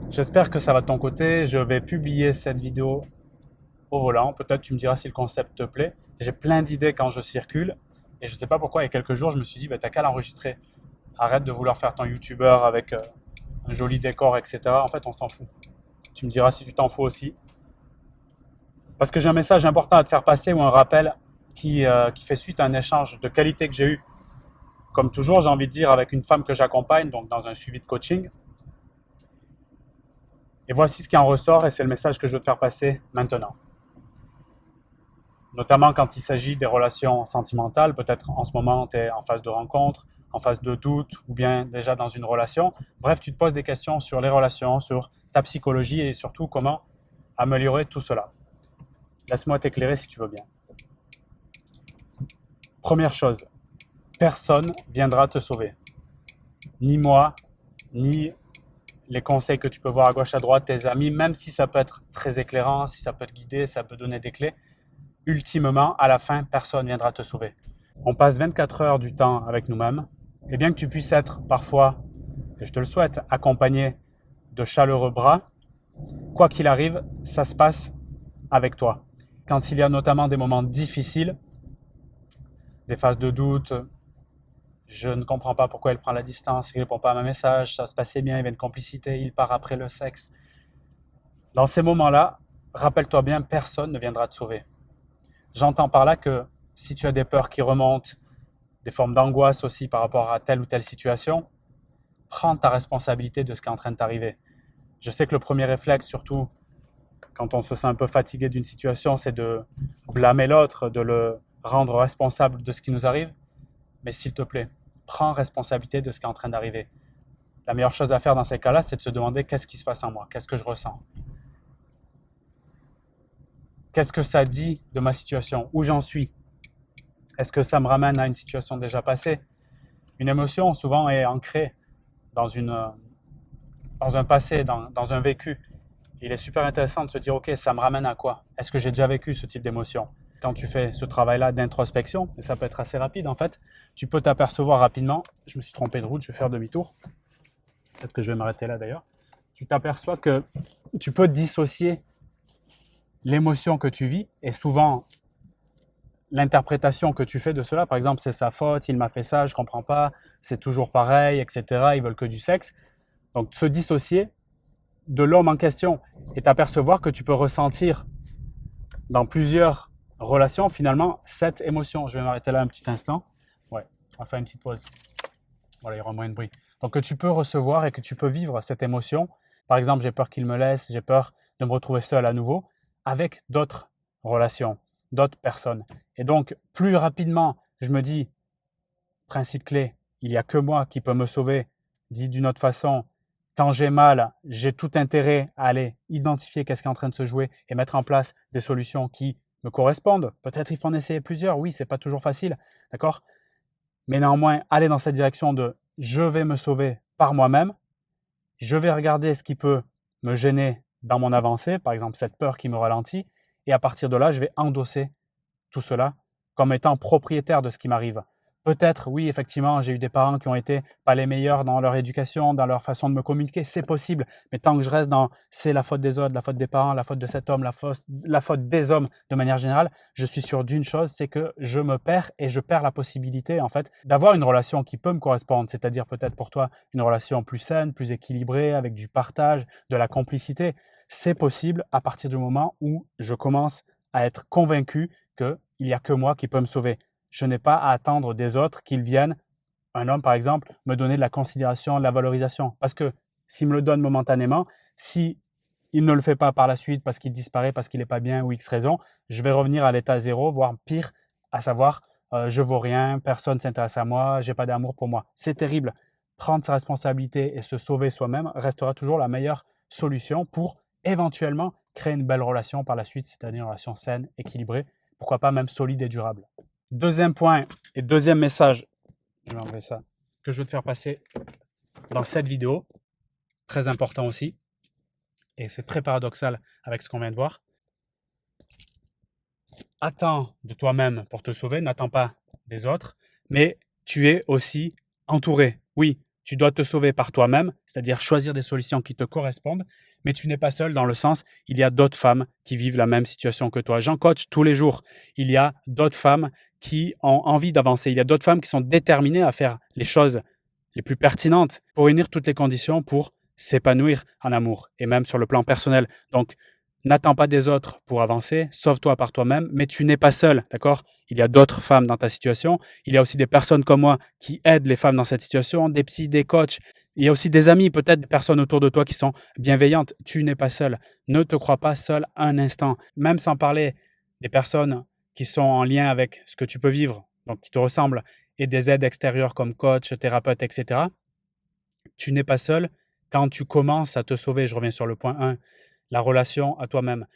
J'espère que ça va de ton côté. Je vais publier cette vidéo au volant. Peut-être tu me diras si le concept te plaît. J'ai plein d'idées quand je circule et je ne sais pas pourquoi. Il y a quelques jours, je me suis dit, bah, t'as qu'à l'enregistrer. Arrête de vouloir faire ton YouTuber avec un joli décor, etc. En fait, on s'en fout. Tu me diras si tu t'en fous aussi. Parce que j'ai un message important à te faire passer ou un rappel qui fait suite à un échange de qualité que j'ai eu. Comme toujours, j'ai envie de dire avec une femme que j'accompagne, donc dans un suivi de coaching. Et voici ce qui en ressort et c'est le message que je veux te faire passer maintenant. Notamment quand il s'agit des relations sentimentales, peut-être en ce moment tu es en phase de rencontre, en phase de doute ou bien déjà dans une relation. Bref, tu te poses des questions sur les relations, sur ta psychologie et surtout comment améliorer tout cela. Laisse-moi t'éclairer si tu veux bien. Première chose, personne viendra te sauver. Ni moi, ni les conseils que tu peux voir à gauche, à droite, tes amis, même si ça peut être très éclairant, si ça peut te guider, ça peut donner des clés, ultimement, à la fin, personne ne viendra te sauver. On passe 24 heures du temps avec nous-mêmes, et bien que tu puisses être parfois, et je te le souhaite, accompagné de chaleureux bras, quoi qu'il arrive, ça se passe avec toi. Quand il y a notamment des moments difficiles, des phases de doute, je ne comprends pas pourquoi il prend la distance, il ne répond pas à ma message, ça se passait bien, il y avait une complicité, il part après le sexe. Dans ces moments-là, rappelle-toi bien, personne ne viendra te sauver. J'entends par là que si tu as des peurs qui remontent, des formes d'angoisse aussi par rapport à telle ou telle situation, prends ta responsabilité de ce qui est en train de t'arriver. Je sais que le premier réflexe, surtout quand on se sent un peu fatigué d'une situation, c'est de blâmer l'autre, de le rendre responsable de ce qui nous arrive. Mais s'il te plaît, prends responsabilité de ce qui est en train d'arriver. La meilleure chose à faire dans ces cas-là, c'est de se demander qu'est-ce qui se passe en moi, qu'est-ce que je ressens, qu'est-ce que ça dit de ma situation, où j'en suis. Est-ce que ça me ramène à une situation déjà passée? Une émotion, souvent, est ancrée dans, dans un passé, dans un vécu. Il est super intéressant de se dire, OK, ça me ramène à quoi? Est-ce que j'ai déjà vécu ce type d'émotion? Quand tu fais ce travail-là d'introspection, et ça peut être assez rapide en fait, tu peux t'apercevoir rapidement, je me suis trompé de route, je vais faire demi-tour, peut-être que je vais m'arrêter là d'ailleurs, tu t'aperçois que tu peux dissocier l'émotion que tu vis et souvent l'interprétation que tu fais de cela, par exemple, c'est sa faute, il m'a fait ça, je comprends pas, c'est toujours pareil, etc. Ils veulent que du sexe. Donc, se dissocier de l'homme en question et t'apercevoir que tu peux ressentir dans plusieurs relations, finalement, cette émotion. Je vais m'arrêter là un petit instant. Ouais, on va faire une petite pause. Voilà, il y aura moins de bruit. Donc, que tu peux recevoir et que tu peux vivre cette émotion. Par exemple, j'ai peur qu'il me laisse, j'ai peur de me retrouver seul à nouveau avec d'autres relations, d'autres personnes. Et donc, plus rapidement, je me dis, principe clé, il n'y a que moi qui peux me sauver. Dit d'une autre façon, quand j'ai mal, j'ai tout intérêt à aller identifier qu'est-ce qui est en train de se jouer et mettre en place des solutions qui me correspondent. Peut-être il faut en essayer plusieurs, oui, c'est pas toujours facile, d'accord? Mais néanmoins, aller dans cette direction de je vais me sauver par moi-même, je vais regarder ce qui peut me gêner dans mon avancée, par exemple cette peur qui me ralentit, et à partir de là, je vais endosser tout cela comme étant propriétaire de ce qui m'arrive. Peut-être, oui, effectivement, j'ai eu des parents qui ont été pas les meilleurs dans leur éducation, dans leur façon de me communiquer, c'est possible. Mais tant que je reste dans c'est la faute des autres, la faute des parents, la faute de cet homme, la faute des hommes de manière générale, je suis sûr d'une chose, c'est que je me perds et je perds la possibilité, en fait, d'avoir une relation qui peut me correspondre. C'est-à-dire peut-être pour toi une relation plus saine, plus équilibrée, avec du partage, de la complicité. C'est possible à partir du moment où je commence à être convaincu qu'il n'y a que moi qui peux me sauver. Je n'ai pas à attendre des autres qu'ils viennent, un homme par exemple, me donner de la considération, de la valorisation. Parce que s'il me le donne momentanément, si il ne le fait pas par la suite parce qu'il disparaît, parce qu'il n'est pas bien ou X raison, je vais revenir à l'état zéro, voire pire, à savoir je vaux rien, personne ne s'intéresse à moi, j'ai pas d'amour pour moi. C'est terrible. Prendre sa responsabilité et se sauver soi-même restera toujours la meilleure solution pour éventuellement créer une belle relation par la suite, c'est-à-dire une relation saine, équilibrée, pourquoi pas même solide et durable. Deuxième point et deuxième message, je vais enlever ça, que je veux te faire passer dans cette vidéo, très important aussi, et c'est très paradoxal avec ce qu'on vient de voir. Attends de toi-même pour te sauver, n'attends pas des autres, mais tu es aussi entouré. Oui, Tu dois te sauver par toi-même, c'est-à-dire choisir des solutions qui te correspondent, mais tu n'es pas seul dans le sens, il y a d'autres femmes qui vivent la même situation que toi. J'en coach tous les jours. Il y a d'autres femmes qui ont envie d'avancer. Il y a d'autres femmes qui sont déterminées à faire les choses les plus pertinentes pour réunir toutes les conditions pour s'épanouir en amour et même sur le plan personnel. Donc, n'attends pas des autres pour avancer, sauve-toi par toi-même, mais tu n'es pas seul, d'accord? Il y a d'autres femmes dans ta situation. Il y a aussi des personnes comme moi qui aident les femmes dans cette situation, des psys, des coachs. Il y a aussi des amis, peut-être des personnes autour de toi qui sont bienveillantes. Tu n'es pas seul. Ne te crois pas seul un instant. Même sans parler des personnes qui sont en lien avec ce que tu peux vivre, donc qui te ressemblent, et des aides extérieures comme coach, thérapeute, etc. Tu n'es pas seul quand tu commences à te sauver. Je reviens sur le point 1, la relation à toi-même.